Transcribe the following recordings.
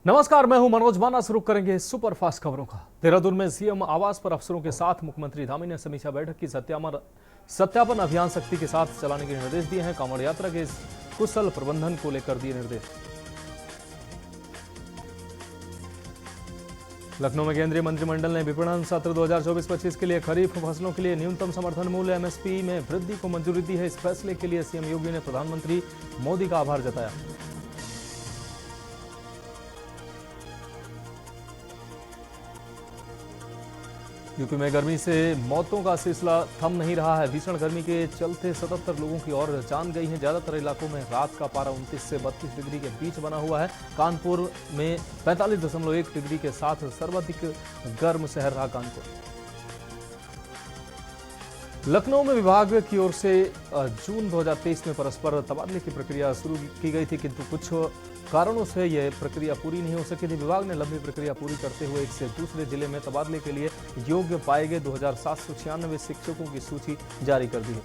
नमस्कार, मैं हूं मनोज माना। शुरू करेंगे सुपर फास्ट खबरों का। देहरादून में सीएम आवास पर अफसरों के साथ मुख्यमंत्री धामी ने समीक्षा बैठक की। सत्यापन अभियान सख्ती के साथ चलाने के निर्देश दिए हैं। कांवड़ यात्रा के कुशल प्रबंधन को लेकर दिए निर्देश। लखनऊ में केंद्रीय मंत्रिमंडल ने विपणन सत्र 2024-25 के लिए खरीफ फसलों के लिए न्यूनतम समर्थन मूल्य एमएसपी में वृद्धि को मंजूरी दी है। इस फैसले के लिए सीएम योगी ने प्रधानमंत्री मोदी का आभार जताया। यूपी में गर्मी से मौतों का सिलसिला थम नहीं रहा है। भीषण गर्मी के चलते 77 लोगों की और जान गई है। ज्यादातर इलाकों में रात का पारा 29 से 32 डिग्री के बीच बना हुआ है। कानपुर में 45.1 डिग्री के साथ सर्वाधिक गर्म शहर रहा कानपुर। लखनऊ में विभाग की ओर से जून 2023 में परस्पर तबादले की प्रक्रिया शुरू की गई थी, किंतु कुछ कारणों से यह प्रक्रिया पूरी नहीं हो सकी थी। विभाग ने लंबी प्रक्रिया पूरी करते हुए एक से दूसरे जिले में तबादले के लिए योग्य पाए गए 2796 शिक्षकों की सूची जारी कर दी है।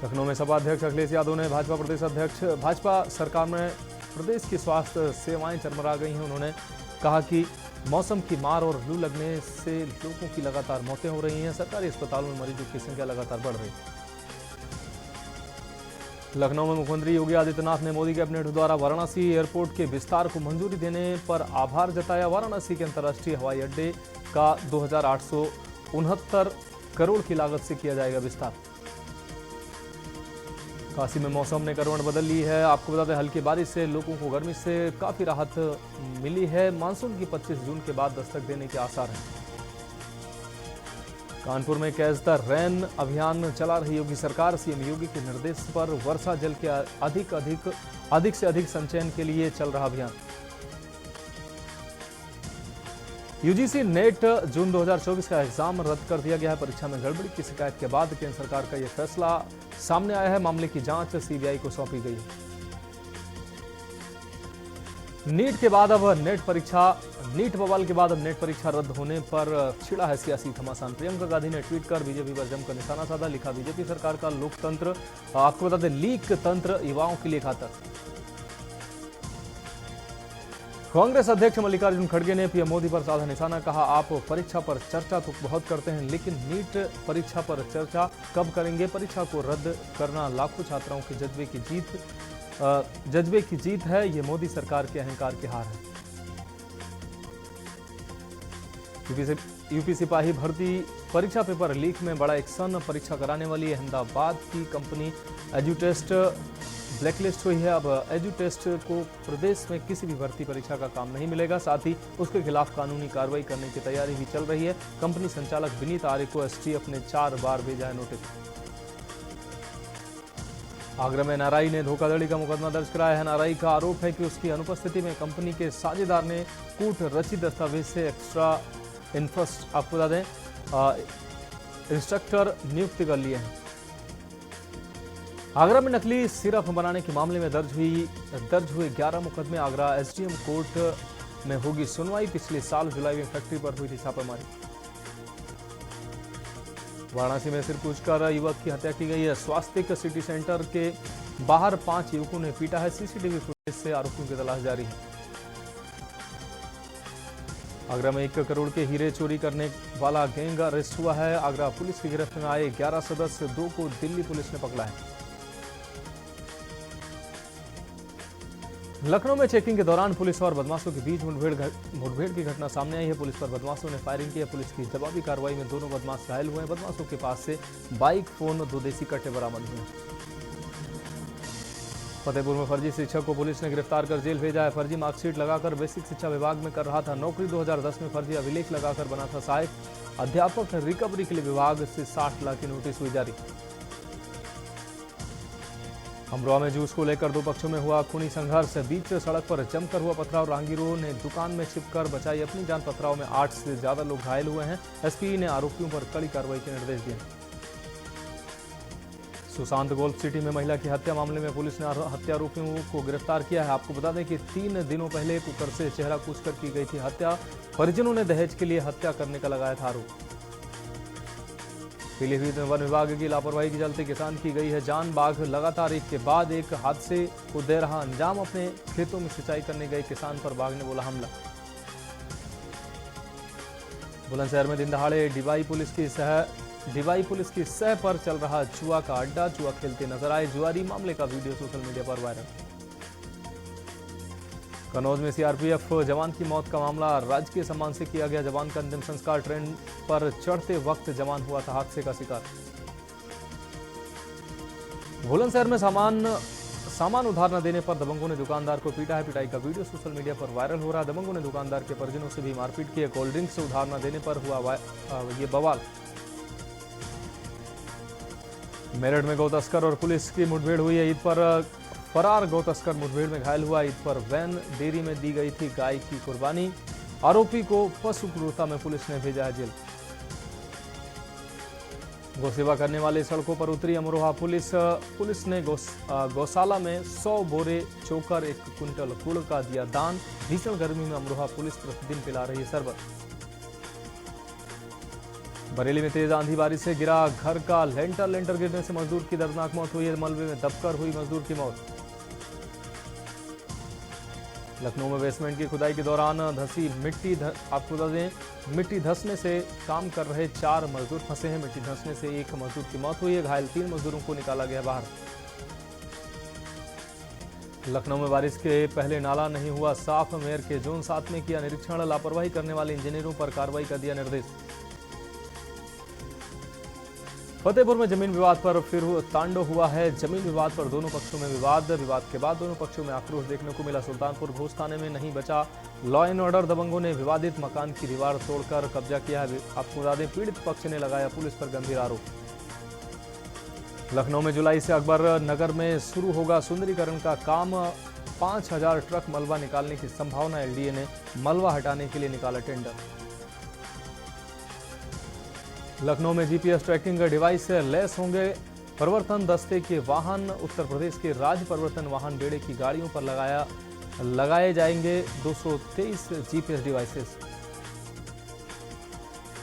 लखनऊ में सपा अध्यक्ष अखिलेश यादव ने भाजपा प्रदेश अध्यक्ष भाजपा सरकार में प्रदेश की स्वास्थ्य सेवाएं चरमरा गई हैं। उन्होंने कहा कि मौसम की मार और लू लगने से लोगों की लगातार मौतें हो रही हैं। सरकारी अस्पतालों में मरीजों की संख्या लगातार बढ़ रही है। लखनऊ में मुख्यमंत्री योगी आदित्यनाथ ने मोदी कैबिनेट द्वारा वाराणसी एयरपोर्ट के विस्तार को मंजूरी देने पर आभार जताया। वाराणसी के अंतर्राष्ट्रीय हवाई अड्डे का 2869 करोड़ की लागत से किया जाएगा विस्तार। काशी में मौसम ने करवट बदल ली है। आपको बता दें, हल्की बारिश से लोगों को गर्मी से काफी राहत मिली है। मानसून की 25 जून के बाद दस्तक देने के आसार हैं। कानपुर में कैच द रेन अभियान चला रही योगी सरकार। सीएम योगी के निर्देश पर वर्षा जल के अधिक से अधिक संचयन के लिए चल रहा अभियान। यूजीसी नेट जून 2024 का एग्जाम रद्द कर दिया गया है। परीक्षा में गड़बड़ी की शिकायत के बाद केंद्र सरकार का यह फैसला सामने आया है। मामले की जांच सीबीआई को सौंपी गई है। नीट बवाल के बाद अब नेट परीक्षा रद्द होने पर छिड़ा है सियासी घमासान। प्रियंका गांधी ने ट्वीट कर बीजेपी पर जमकर निशाना साधा। लिखा, बीजेपी सरकार का लोकतंत्र, आपको बता दें, लीक तंत्र युवाओं के लिए घातक। कांग्रेस अध्यक्ष मल्लिकार्जुन खड़गे ने पीएम मोदी पर साधा निशाना। कहा, आप परीक्षा पर चर्चा तो बहुत करते हैं, लेकिन नीट परीक्षा पर चर्चा कब करेंगे? परीक्षा को रद्द करना लाखों छात्राओं के जज्बे की जीत है। ये मोदी सरकार के अहंकार की हार है। यूपी सिपाही भर्ती परीक्षा पेपर लीक में बड़ा एक्शन। परीक्षा कराने वाली अहमदाबाद की कंपनी एजुटेस्ट ब्लैकलिस्ट हुई है। अब एजुटेस्ट को प्रदेश में किसी भी भर्ती परीक्षा का काम नहीं मिलेगा। साथ ही उसके खिलाफ कानूनी कार्रवाई करने की तैयारी भी चल रही है। कंपनी संचालक विनीत आर्य को एसटीएफ ने 4 बार भेजा है नोटिस। आगरा में एनआरआई ने धोखाधड़ी का मुकदमा दर्ज कराया है। एनआरआई का आरोप है कि उसकी अनुपस्थिति में कंपनी के साझेदार ने कूट रचित दस्तावेज से एक्स्ट्रा आपको बता दें इंस्ट्रक्टर नियुक्त कर लिए हैं। आगरा में नकली सिरप बनाने के मामले में दर्ज हुए 11 मुकदमे। आगरा एसडीएम कोर्ट में होगी सुनवाई। पिछले साल जुलाई में फैक्ट्री पर हुई थी छापेमारी। वाराणसी में सिर कूचकर युवक की हत्या की गई है। स्वास्थ्य सिटी सेंटर के बाहर 5 युवकों ने पीटा है। सीसीटीवी फुटेज से आरोपियों की तलाश जारी है। आगरा में 1 करोड़ के हीरे चोरी करने वाला गैंग अरेस्ट हुआ है। आगरा पुलिस की गिरफ्त में आए 11 सदस्य 2 को दिल्ली पुलिस ने पकड़ा है। लखनऊ में चेकिंग के दौरान पुलिस और बदमाशों के बीच मुठभेड़ की घटना सामने आई है। पुलिस पर बदमाशों ने फायरिंग की है। पुलिस की जवाबी कार्रवाई में दोनों बदमाश घायल हुए हैं। बदमाशों के पास से बाइक, फोन, 2 देसी कट्टे बरामद हुए हैं। फतेहपुर में फर्जी शिक्षक को पुलिस ने गिरफ्तार कर जेल भेजा है। फर्जी मार्कशीट लगाकर बेसिक शिक्षा विभाग में कर रहा था नौकरी। 2010 में फर्जी अभिलेख लगाकर बना था सहायक अध्यापक। रिकवरी के लिए विभाग से 60 लाख की नोटिस हुई जारी। अमरोहा में जूस को लेकर 2 पक्षों में हुआ खूनी संघर्ष। बीच सड़क पर जमकर हुआ पथराव। राहगीरों ने दुकान में छिपकर बचाई अपनी जान। पथराव में 8 से ज्यादा लोग घायल हुए हैं। एसपी ने आरोपियों पर कड़ी कार्रवाई के निर्देश दिए। सुशांत गोल्फ सिटी में महिला की हत्या मामले में पुलिस ने हत्या आरोपियों को गिरफ्तार किया है। आपको बता दें कि 3 दिनों पहले कुकर से चेहरा कूचकर की गई थी हत्या। परिजनों ने दहेज के लिए हत्या करने का लगाया था आरोप। पीलीभीत में वन विभाग की लापरवाही के चलते किसान की गई है जान। बाघ लगातार एक के बाद एक हादसे को दे रहा अंजाम। अपने खेतों में सिंचाई करने गए किसान पर बाघ ने बोला हमला। बुलंदशहर में दिन दहाड़े डिवाई पुलिस की सह पर चल रहा जुआ का अड्डा। जुआ खेलते नजर आए जुआरी। मामले का वीडियो सोशल मीडिया पर वायरल। कन्नौज में सीआरपीएफ जवान की मौत का मामला राजकीय सम्मान से किया गया। जवान का अंतिम संस्कार। ट्रेन पर चढ़ते वक्त जवान हुआ था हादसे का शिकार। बुलंदशहर में सामान उधार न देने पर दबंगों ने दुकानदार को पीटा है। पिटाई का वीडियो सोशल मीडिया पर वायरल हो रहा है। दबंगों ने दुकानदार के परिजनों से भी मारपीट की है। कोल्ड ड्रिंक से उधार न देने पर हुआ ये बवाल। मेरठ में गौ तस्कर और पुलिस की मुठभेड़ हुई है। ईद पर फरार गौ तस्कर मुठभेड़ में घायल हुआ। ईद पर वैन डेयरी में दी गई थी गाय की कुर्बानी। आरोपी को पशु क्रूरता में पुलिस ने भेजा है जेल। गौसेवा करने वाले सड़कों पर उतरी अमरोहा पुलिस ने गौशाला में 100 बोरे चोकर 1 क्विंटल गुड़ का दिया दान। भीषण गर्मी में अमरोहा पुलिस प्रतिदिन पिला रही है शरबत। बरेली में तेज आंधी बारिश से गिरा घर का लेंटर गिरने से मजदूर की दर्दनाक मौत हुई है। मलबे में दबकर हुई मजदूर की मौत। लखनऊ में बेसमेंट की खुदाई के दौरान धसी मिट्टी धंसने से काम कर रहे 4 मजदूर फंसे हैं। मिट्टी धंसने से 1 मजदूर की मौत हुई है। घायल 3 मजदूरों को निकाला गया बाहर। लखनऊ में बारिश के पहले नाला नहीं हुआ साफ। मेयर के जोन 7 में किया निरीक्षण। लापरवाही करने वाले इंजीनियरों पर कार्रवाई का दिया निर्देश। फतेहपुर में जमीन विवाद पर फिर तांडव हुआ है। जमीन विवाद पर दोनों पक्षों में विवाद के बाद दोनों पक्षों में आक्रोश देखने को मिला। सुल्तानपुर घोष थाने में नहीं बचा लॉ एंड ऑर्डर। दबंगों ने विवादित मकान की दीवार तोड़कर कब्जा किया है। आपको बता दें पीड़ित पक्ष ने लगाया पुलिस पर गंभीर आरोप। लखनऊ में जुलाई से अकबर नगर में शुरू होगा सुंदरीकरण का काम। 5000 ट्रक मलबा निकालने की संभावना। एलडीए ने मलबा हटाने के लिए निकाला टेंडर। लखनऊ में जीपीएस ट्रैकिंग डिवाइस से लैस होंगे प्रवर्तन दस्ते के वाहन। उत्तर प्रदेश के राज्य प्रवर्तन वाहन बेड़े की गाड़ियों पर लगाए जाएंगे 223 जीपीएस डिवाइसेस।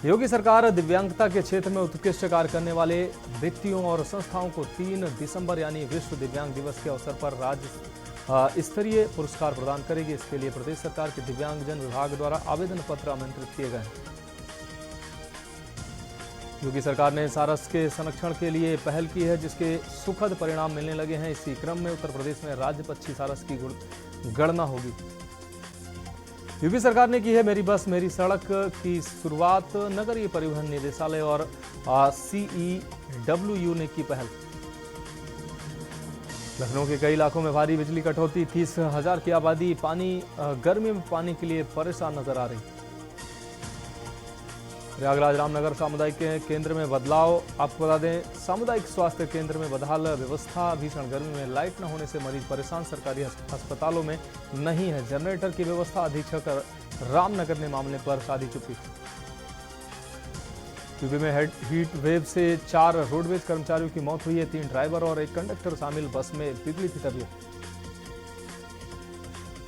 योगी सरकार दिव्यांगता के क्षेत्र में उत्कृष्ट कार्य करने वाले व्यक्तियों और संस्थाओं को 3 दिसंबर यानी विश्व दिव्यांग दिवस के अवसर पर राज्य स्तरीय पुरस्कार प्रदान करेगी। इसके लिए प्रदेश सरकार के दिव्यांगजन विभाग द्वारा आवेदन पत्र आमंत्रित किए गए हैं। योगी सरकार ने सारस के संरक्षण के लिए पहल की है जिसके सुखद परिणाम मिलने लगे हैं। इसी क्रम में उत्तर प्रदेश में राज्य पक्षी सारस की गणना होगी। योगी सरकार ने की है मेरी बस मेरी सड़क की शुरुआत। नगरीय परिवहन निदेशालय और CEWU ने की पहल। लखनऊ के कई इलाकों में भारी बिजली कटौती। 30,000 की आबादी गर्मी में पानी के लिए परेशान नजर आ रही। प्रयागराज रामनगर सामुदायिक केंद्र में बदलाव। आपको बता दें सामुदायिक स्वास्थ्य केंद्र में बदहाल व्यवस्था। भीषण गर्मी में लाइट न होने से मरीज परेशान। सरकारी अस्पतालों में नहीं है जनरेटर की व्यवस्था। अधीक्षक रामनगर ने मामले पर साधी चुप्पी। यूपी में हीट वेव से 4 रोडवेज कर्मचारियों की मौत हुई है। 3 ड्राइवर और 1 कंडक्टर शामिल बस में बिगड़ी थी तबीयत।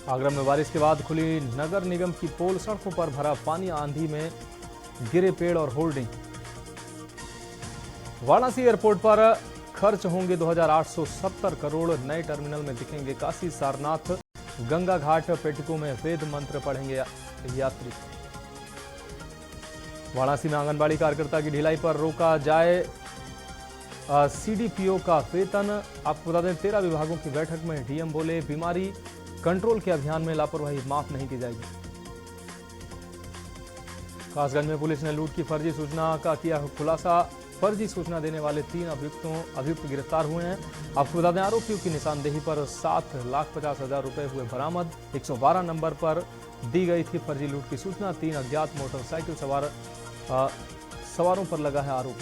आगरा में बारिश के बाद खुली नगर निगम की पोल। सड़कों पर भरा पानी। आंधी में गिरे पेड़ और होर्डिंग। वाराणसी एयरपोर्ट पर खर्च होंगे 2870 करोड़। नए टर्मिनल में दिखेंगे काशी सारनाथ गंगा घाट। पेटिकों में वेद मंत्र पढ़ेंगे यात्री। वाराणसी में आंगनबाड़ी कार्यकर्ता की ढिलाई पर रोका जाए CDPO का वेतन। आपको बता दें 13 विभागों की बैठक में डीएम बोले बीमारी कंट्रोल के अभियान में लापरवाही माफ नहीं की जाएगी। कासगंज में पुलिस ने लूट की फर्जी सूचना का किया खुलासा। फर्जी सूचना देने वाले 3 अभियुक्त गिरफ्तार हुए हैं। आपको बता दें आरोपियों की निशानदेही पर 7,50,000 रुपए हुए बरामद। 112 नंबर पर दी गई थी फर्जी लूट की सूचना। 3 अज्ञात मोटरसाइकिल सवारों पर लगा है आरोप।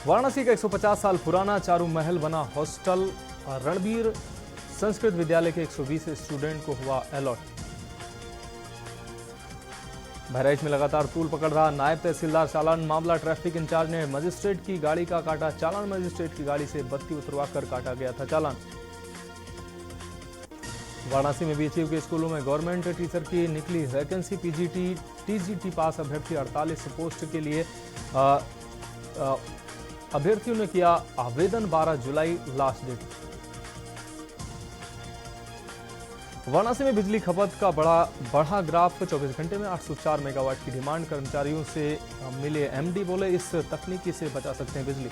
वाराणसी का 150 साल पुराना चारू महल बना हॉस्टल। रणबीर संस्कृत विद्यालय के 120 स्टूडेंट को हुआ अलॉट। बहराइच में लगातार तूल पकड़ रहा नायब तहसीलदार चालान मामला। ट्रैफिक इंचार्ज ने मजिस्ट्रेट की गाड़ी का काटा चालान। मजिस्ट्रेट की गाड़ी से बत्ती उतरवाकर काटा गया था चालान। वाराणसी में बीएचयू के स्कूलों में गवर्नमेंट टीचर की निकली वैकेंसी। पीजीटी टीजीटी पास अभ्यर्थी 48 पोस्ट के लिए अभ्यर्थियों ने किया आवेदन। 12 जुलाई लास्ट डेट। वाराणसी में बिजली खपत का बढ़ा ग्राफ। 24 घंटे में 804 मेगावाट की डिमांड। कर्मचारियों से मिले एमडी, बोले इस तकनीकी से बचा सकते हैं बिजली।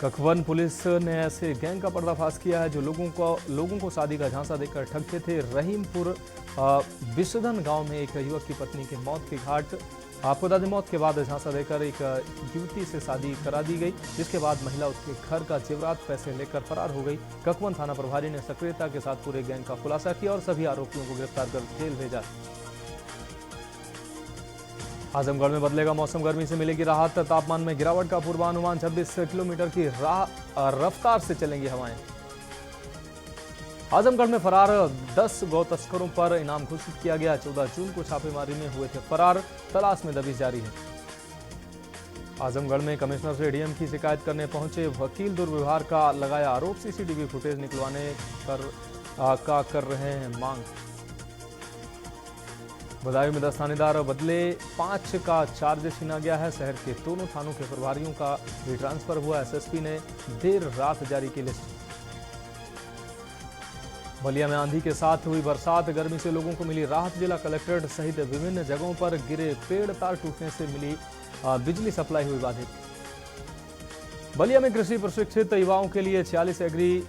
कखवन पुलिस ने ऐसे गैंग का पर्दाफाश किया है जो लोगों को शादी का झांसा देकर ठगते थे। रहीमपुर बिशधन गांव में एक युवक की पत्नी के मौत के घाट। आपको बता दें, मौत के बाद झांसा देकर एक युवती से शादी करा दी गई, जिसके बाद महिला उसके घर का जेवरात पैसे लेकर फरार हो गई। कखवन थाना प्रभारी ने सक्रियता के साथ पूरे गैंग का खुलासा किया और सभी आरोपियों को गिरफ्तार कर जेल भेजा। आजमगढ़ में बदलेगा मौसम, गर्मी से मिलेगी राहत। तापमान में गिरावट का पूर्वानुमान। 26 किलोमीटर की रफ्तार से चलेंगी हवाएं। आजमगढ़ में फरार 10 गौ तस्करों पर इनाम घोषित किया गया। 14 जून को छापेमारी में हुए थे फरार। तलाश में दबिश जारी है। आजमगढ़ में कमिश्नर से डीएम की शिकायत करने पहुंचे वकील, दुर्व्यवहार का लगाया आरोप। सीसीटीवी फुटेज निकलवाने का कर रहे हैं मांग। बदायूं में 10 थानेदार बदले, 5 का चार्ज छीना गया है। शहर के दोनों थानों के प्रभारियों का भी ट्रांसफर हुआ। एसएसपी ने देर रात जारी की लिस्ट। बलिया में आंधी के साथ हुई बरसात, गर्मी से लोगों को मिली राहत। जिला कलेक्ट्रेट सहित विभिन्न जगहों पर गिरे पेड़, तार टूटने से मिली बिजली सप्लाई हुई बाधित। बलिया में कृषि प्रशिक्षित युवाओं के लिए 46 एग्री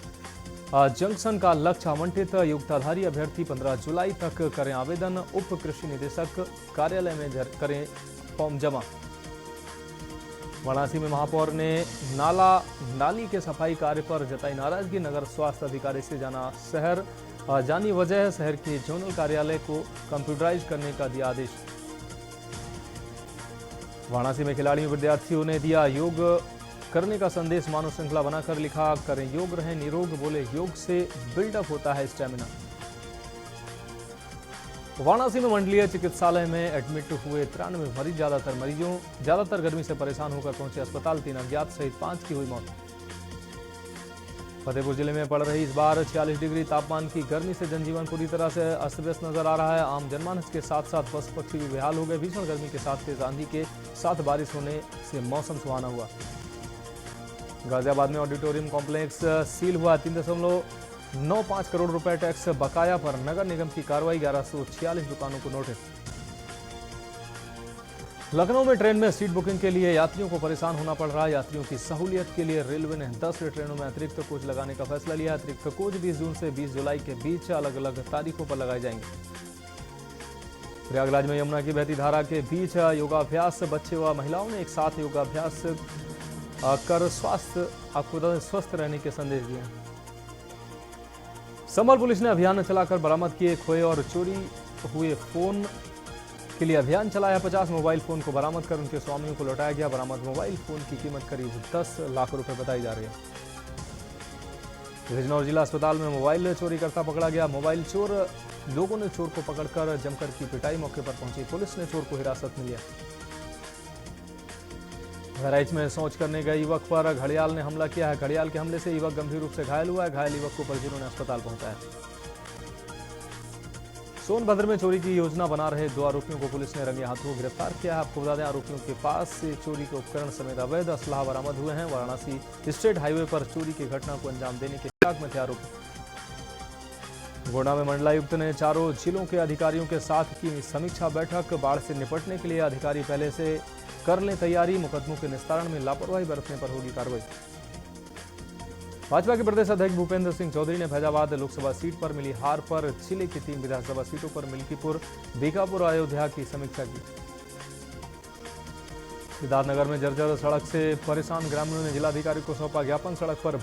जंक्शन का लक्ष्य आवंटित। योग्यताधारी अभ्यर्थी 15 जुलाई तक करें आवेदन। उप कृषि निदेशक कार्यालय में करें फॉर्म जमा। वाराणसी में महापौर ने नाली के सफाई कार्य पर जताई नाराजगी। नगर स्वास्थ्य अधिकारी से जानी वजह। शहर के जोनल कार्यालय को कंप्यूटराइज करने का दिया आदेश। वाराणसी में खिलाड़ियों विद्यार्थियों ने दिया योग करने का संदेश। मानव श्रृंखला बनाकर लिखा, करें योग रहें निरोग, बोले योग से बिल्डअप होता है स्टेमिना। वाराणसी में मंडलीय चिकित्सालय में एडमिट हुए 93 मरीज। ज्यादातर गर्मी से परेशान होकर पहुंचे अस्पताल। 3 अज्ञात सहित 5 की हुई मौत। फतेहपुर जिले में पड़ रही इस बार 46 डिग्री तापमान की गर्मी से जनजीवन पूरी तरह से अस्त व्यस्त नजर आ रहा है। आम जनमानस के साथ साथ पशु पक्षी भी बेहाल हो गए। भीषण गर्मी के साथ तेज आंधी के साथ बारिश होने से मौसम सुहाना हुआ। गाजियाबाद में ऑडिटोरियम कॉम्प्लेक्स सील हुआ। 3.95 करोड़ रुपए टैक्स बकाया पर नगर निगम की कार्रवाई। 1146 दुकानों को नोटिस। लखनऊ में ट्रेन में सीट बुकिंग के लिए यात्रियों को परेशान होना पड़ रहा है। यात्रियों की सहूलियत के लिए रेलवे ने 10 ट्रेनों में अतिरिक्त कोच लगाने का फैसला लिया। अतिरिक्त कोच 20 जून से 20 जुलाई के बीच अलग अलग तारीखों पर लगाए जाएंगे। प्रयागराज में यमुना की बहती धारा के बीच योगाभ्यास। बच्चे व महिलाओं ने एक साथ योगाभ्यास कर स्वस्थ रहने के संदेश दिए। संभल पुलिस ने अभियान चलाकर बरामद किए खोए और चोरी हुए फोन के लिए अभियान चलाया। 50 मोबाइल फोन को बरामद कर उनके स्वामियों को लौटाया गया। बरामद मोबाइल फोन की कीमत करीब 10 लाख रुपए बताई जा रही है। बिजनौर जिला अस्पताल में मोबाइल चोरी करता पकड़ा गया। मोबाइल चोर, लोगों ने चोर को पकड़कर जमकर की पिटाई। मौके पर पहुंची पुलिस ने चोर को हिरासत में लिया। बहराइच में शौच करने गए युवक पर घड़ियाल ने हमला किया है। घड़ियाल के हमले से युवक गंभीर रूप से घायल हुआ है। घायल युवक को परिजनों ने अस्पताल पहुंचाया। सोनभद्र में चोरी की योजना बना रहे 2 आरोपियों को पुलिस ने रंगे हाथों गिरफ्तार किया है। आपको बता दें, आरोपियों के पास से चोरी के उपकरण समेत अवैध असलाह बरामद हुए हैं। वाराणसी स्टेट हाईवे पर चोरी की घटना को अंजाम देने के फिराक में थे आरोपी। गोंडा में मंडलायुक्त ने चारों जिलों के अधिकारियों के साथ की समीक्षा बैठक। बाढ़ से निपटने के लिए अधिकारी पहले से कर लें तैयारी। मुकदमों के निस्तारण में लापरवाही बरतने पर होगी कार्रवाई। भाजपा के प्रदेश अध्यक्ष भूपेंद्र सिंह चौधरी ने फैजाबाद लोकसभा सीट पर मिली हार पर जिले की 3 विधानसभा सीटों पर मिल्कीपुर, बीकापुर और अयोध्या की समीक्षा की। सिद्धार्थनगर में जर्जर सड़क से परेशान ग्रामीणों ने जिलाधिकारी को सौंपा ज्ञापन। सड़क पर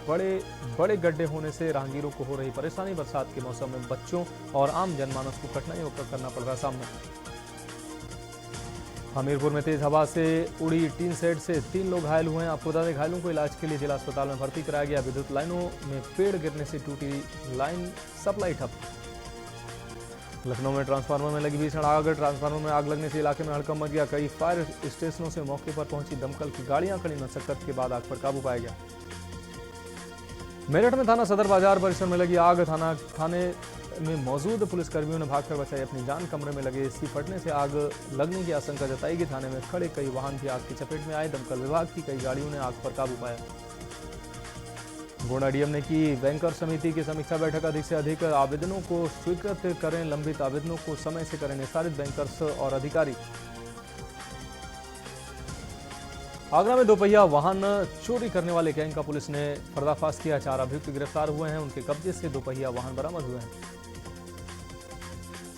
बड़े गड्ढे होने से राहगीरों को हो रही परेशानी। बरसात के मौसम में बच्चों और आम जनमानस को कठिनाइयों का करना पड़ रहा सामना। हमीरपुर में तेज हवा से उड़ी टीन सेट से 3 लोग घायल हुए हैं। आपको बता दें, घायलों को इलाज के लिए जिला अस्पताल में भर्ती कराया गया। विद्युत लाइनों में पेड़ गिरने से टूटी लाइन सप्लाई ठप। लखनऊ में ट्रांसफार्मर में लगी भीषण आग। ट्रांसफार्मर में आग लगने से इलाके में हड़कंप मच गया। कई फायर स्टेशनों से मौके पर पहुंची दमकल की गाड़ियां, कड़ी मशक्कत के बाद आग पर काबू पाया गया। मेरठ में थाना सदर बाजार परिसर में लगी आग। थाने में मौजूद पुलिसकर्मियों ने भागकर बचाई अपनी जान। कमरे में लगे एसी फटने से आग लगने की आशंका जताई गई। थाने में खड़े कई वाहन भी आग की चपेट में आए। दमकल विभाग की कई गाड़ियों ने आग पर काबू पाया। गोंडा डीएम ने की बैंकर समिति की समीक्षा बैठक। अधिक से अधिक आवेदनों को स्वीकृत करें, लंबित आवेदनों को समय से करें निस्तारित बैंकर्स और अधिकारी। आगरा में दोपहिया वाहन चोरी करने वाले गैंग का पुलिस ने पर्दाफाश किया। 4 अभियुक्त गिरफ्तार हुए हैं। उनके कब्जे से दोपहिया वाहन बरामद हुए हैं।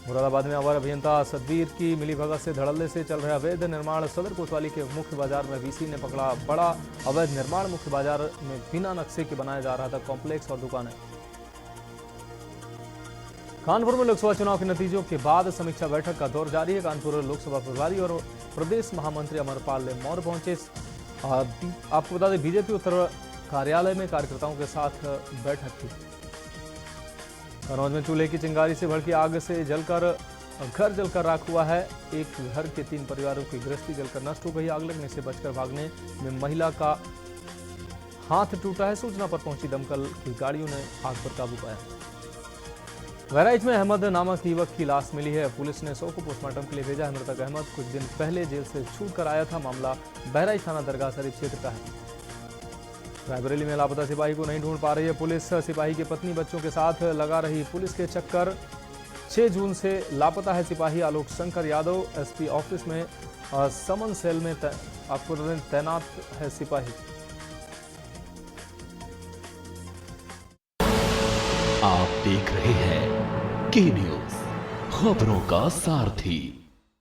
मुरादाबाद में अवर अभियंता सतबीर की मिलीभगत से धड़ल्ले से चल रहे अवैध निर्माण। सदर कोतवाली के मुख्य बाजार में वीसी ने पकड़ा बड़ा अवैध निर्माण। मुख्य बाजार में बिना नक्शे के बनाया जा रहा था कॉम्प्लेक्स और दुकानें। कानपुर में लोकसभा चुनाव के नतीजों के बाद समीक्षा बैठक का दौर जारी है। कानपुर लोकसभा प्रभारी और प्रदेश महामंत्री अमरपाल मौर्य पहुंचे। आपको बता दें, बीजेपी उत्तर कार्यालय में कार्यकर्ताओं के साथ बैठक की। कन्नौज में चूल्हे की चिंगारी से भड़की आग से घर जलकर राख हुआ है। एक घर के 3 परिवारों की गृहस्थी जलकर नष्ट हो गई। आग लगने से बचकर भागने में महिला का हाथ टूटा है। सूचना पर पहुंची दमकल की गाड़ियों ने आग पर काबू पाया। बहराइच में अहमद नामक युवक की लाश मिली है। पुलिस ने 100 को पोस्टमार्टम के लिए भेजा है। मृतक अहमद कुछ दिन पहले जेल से छूट कर आया था। मामला बहराइच थाना दरगाह शरीफ क्षेत्र का है। रायबरेली में लापता सिपाही को नहीं ढूंढ पा रही है पुलिस। सिपाही की पत्नी बच्चों के साथ लगा रही पुलिस के चक्कर। 6 जून से लापता है सिपाही आलोक शंकर यादव। एसपी ऑफिस में समन सेल में आपको तैनात है सिपाही। आप देख रहे हैं के न्यूज़, खबरों का सारथी।